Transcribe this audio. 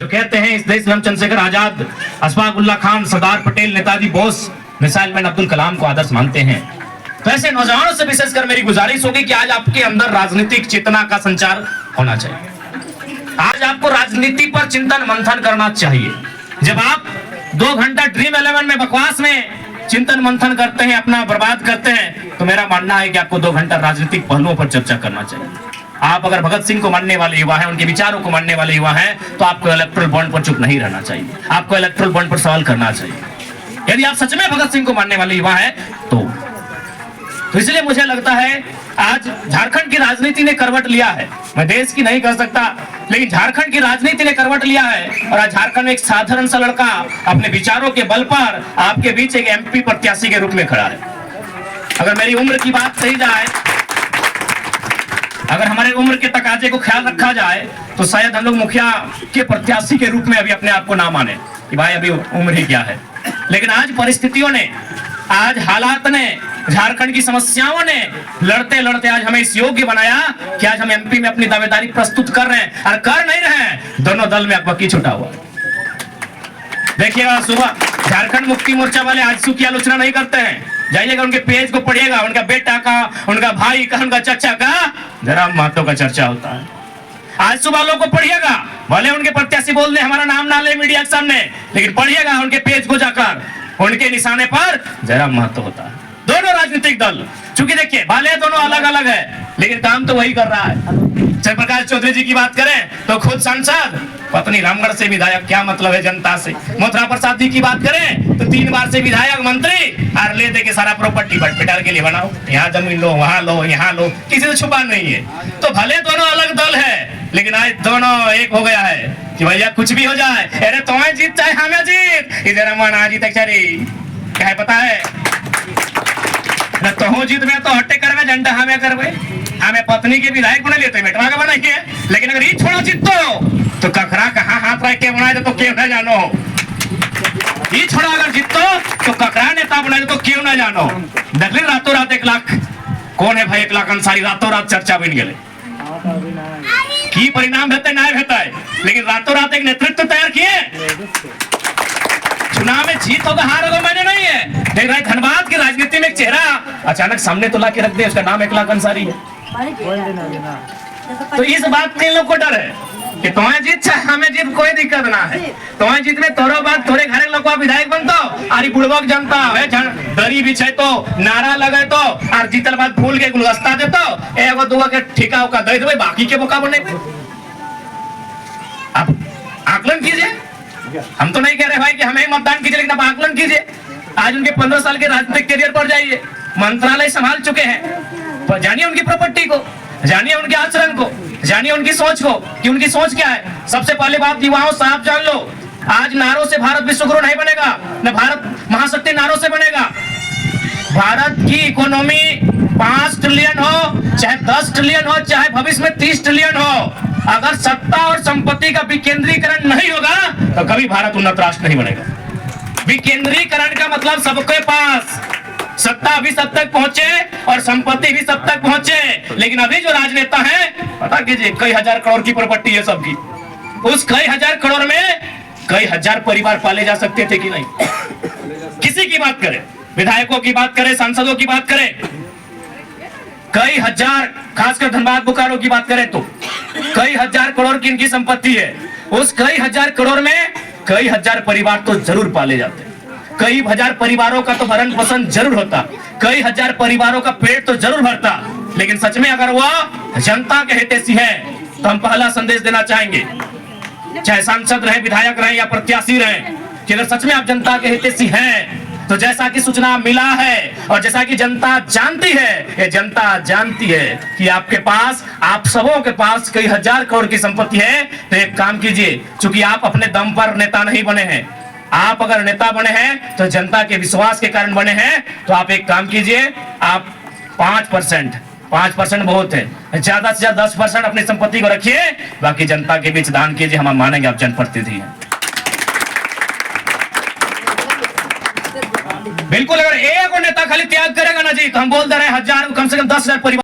जो कहते हैं इस देश में हम चंद्रशेखर आजाद, अशफाक उल्लाह खान, सरदार पटेल, नेताजी बोस, मिसाइल मैन अब्दुल कलाम को आदर्श मानते हैं। तो ऐसे नौजवानों से विशेषकर मेरी गुजारिश होगी कि आज आपके अंदर राजनीतिक चेतना का संचार होना चाहिए। आज आपको राजनीति पर चिंतन मंथन करना चाहिए। जब आप 2 घंटा ड्रीम 11 में बकवास में चिंतन मंथन करते हैं, अपना बर्बाद करते हैं, तो मेरा मानना है कि आपको 2 घंटा राजनीतिक पहलुओं पर चर्चा करना चाहिए। आप अगर भगत सिंह को मानने वाले युवा हैं, उनके विचारों को मानने वाले युवा हैं, तो आपको इलेक्टोरल बॉन्ड पर चुप नहीं रहना चाहिए, आपको इलेक्टोरल बॉन्ड पर सवाल करना चाहिए। यदि आप सच में भगत सिंह को मानने वाले युवा हैं तो इसलिए मुझे लगता है आज झारखंड की राजनीति ने करवट लिया है। मैं देश की नहीं कह सकता, लेकिन झारखंड की राजनीति ने करवट लिया है और आज झारखंड में एक साधारण सा लड़का अपने विचारों के बल पर आपके बीच एक एमपी प्रत्याशी के रूप में खड़ा है। अगर मेरी उम्र की बात सही जाए, अगर हमारे उम्र के तकाजे को ख्याल रखा जाए, तो शायद हम लोग मुखिया के प्रत्याशी के रूप में अभी अपने आप को ना माने कि भाई अभी उम्र ही क्या है। लेकिन आज परिस्थितियों ने, आज हालात ने, झारखंड की समस्याओं ने लड़ते लड़ते आज हमें इस योग्य बनाया कि आज हम एमपी में अपनी दावेदारी प्रस्तुत कर रहे हैं। और कर नहीं रहे हैं, दोनों दल में अकबकी छुटा हुआ। देखिएगा, सुबह झारखंड मुक्ति मोर्चा वाले आजसू की आलोचना नहीं करते हैं। जाइएगा उनके पेज को पढ़िएगा, उनका बेटा का, उनका भाई का, उनका चचा का, जरा महतो का चर्चा होता है। आजसू वालों को पढ़िएगा, भले उनके प्रत्याशी बोल दे हमारा नाम ना ले मीडिया के सामने, लेकिन पढ़िएगा उनके पेज को जाकर, उनके निशाने पर जरा महत्व होता है। दोनों राजनीतिक दल, चूंकि देखिए भले दोनों अलग अलग है, लेकिन काम तो वही कर रहा है। जयप्रकाश चौधरी जी की बात करें तो खुद सांसद, पत्नी रामगढ़ से विधायक, क्या मतलब है जनता से। मोथरा प्रसाद जी की बात करें तो 3 बार से विधायक, मंत्री, और ले दे के सारा प्रॉपर्टी बटपिटार के लिए बनाओ, यहाँ जमीन लो, वहाँ लो, यहाँ लो, किसी से छुपा नहीं है। तो भले दोनों अलग दल है, लेकिन आज दोनों एक हो गया है कि भैया कुछ भी हो जाए, अरे तुम्हें जीत चाहे हमें जीत, इधर मना जीत क्या है पता है न, तो जीत में तो हट्टे करवे, झंडा हमें करवे, हमें पत्नी के विधायक बना लेते, बेटवा के बनाइए। लेकिन अगर ये छोड़ा जीतो तो कखरा कहाँ हाथ रख के बनाए तो क्यों ना जानो, ये छोड़ा अगर जीतो तो ककरा नेता बनाए तो क्यों ना जानो। देख ले रातों रात 1 लाख, कौन है भाई 1 लाख अंसारी, रातों रात चर्चा बन गए की परिणाम भेते ना भेता है, लेकिन रातों रात एक नेतृत्व तैयार किए। चुनाव में जीत होगा हार होगा मैंने नहीं है, देख रहे धनबाद की राजनीति में एक चेहरा अचानक सामने तो ला के रख दे, उसका नाम 1 लाख अंसारी है। तो इस बात के लोग को डर है कि तुम्हें जीत चाहे हमें जीत, कोई दिक्कत ना है। तुम्हें जीत में तोरो बात थोड़े घरे लोग विधायक बनतो, अरे बुड़बक जनता है दरी बिछे तो नारा लगे तो और जीतल बात फूल के गुलदस्ता दे तो एगो दूगो के ठिका उका दे देबे, बाकी के बोका बने। आप आकलन कीजिए, हम तो नहीं कह रहे भाई कि हमें मतदान कीजिए, लेकिन आप आकलन कीजिए। आज उनके 15 साल के राजनीतिक करियर पर जाइए, मंत्रालय संभाल चुके हैं, जानिए उनकी प्रॉपर्टी को, जानिए उनके आचरण को, जानिए उनकी सोच को कि उनकी सोच क्या है। सबसे पहले बात युवाओं साहब जान लो, आज नारों से भारत विश्वगुरु नहीं बनेगा, न भारत महाशक्ति नारों से बनेगा। भारत की इकोनॉमी 5 ट्रिलियन हो, चाहे 10 ट्रिलियन हो, चाहे भविष्य में 30 ट्रिलियन हो, अगर सत्ता और संपत्ति का विकेंद्रीकरण नहीं होगा तो कभी भारत उन्नत राष्ट्र नहीं बनेगा। विकेंद्रीकरण का मतलब सबके पास सत्ता भी सब तक पहुंचे और संपत्ति भी सब तक पहुंचे। लेकिन अभी जो राजनेता हैं, पता कीजिए कई हजार करोड़ की प्रॉपर्टी है सबकी, उस कई हजार करोड़ में कई हजार परिवार पाले जा सकते थे कि नहीं। किसी की बात करें, विधायकों की बात करें, सांसदों की बात करें, कई हजार, खासकर धनबाद बोकारो की बात करें तो कई हजार करोड़ की इनकी संपत्ति है। उस कई हजार करोड़ में कई हजार परिवार तो जरूर पाले जाते, कई हजार परिवारों का तो भरण पोषण जरूर होता, कई हजार परिवारों का पेट तो जरूर भरता। लेकिन सच में अगर वह जनता के हितैषी है तो हम पहला संदेश देना चाहेंगे, चाहे सांसद रहे, विधायक रहे या प्रत्याशी रहे, कि अगर सच में आप जनता के हितैषी हैं तो जैसा कि सूचना मिला है और जैसा कि जनता जानती है, ये जनता जानती है कि आपके पास, आप सबों के पास कई हजार करोड़ की संपत्ति है। तो एक काम कीजिए, चूंकि आप अपने दम पर नेता नहीं बने हैं, आप अगर नेता बने हैं तो जनता के विश्वास के कारण बने हैं। तो आप एक काम कीजिए, आप 5% बहुत है, ज्यादा से ज्यादा 10% अपनी संपत्ति को रखिए, बाकी जनता के बीच दान कीजिए। हम मानेंगे आप जनप्रतिनिधि हैं। बिल्कुल, अगर एक नेता खाली त्याग करेगा ना जी, तो हम बोल दे रहे हैं कम से कम 10,000 परिवार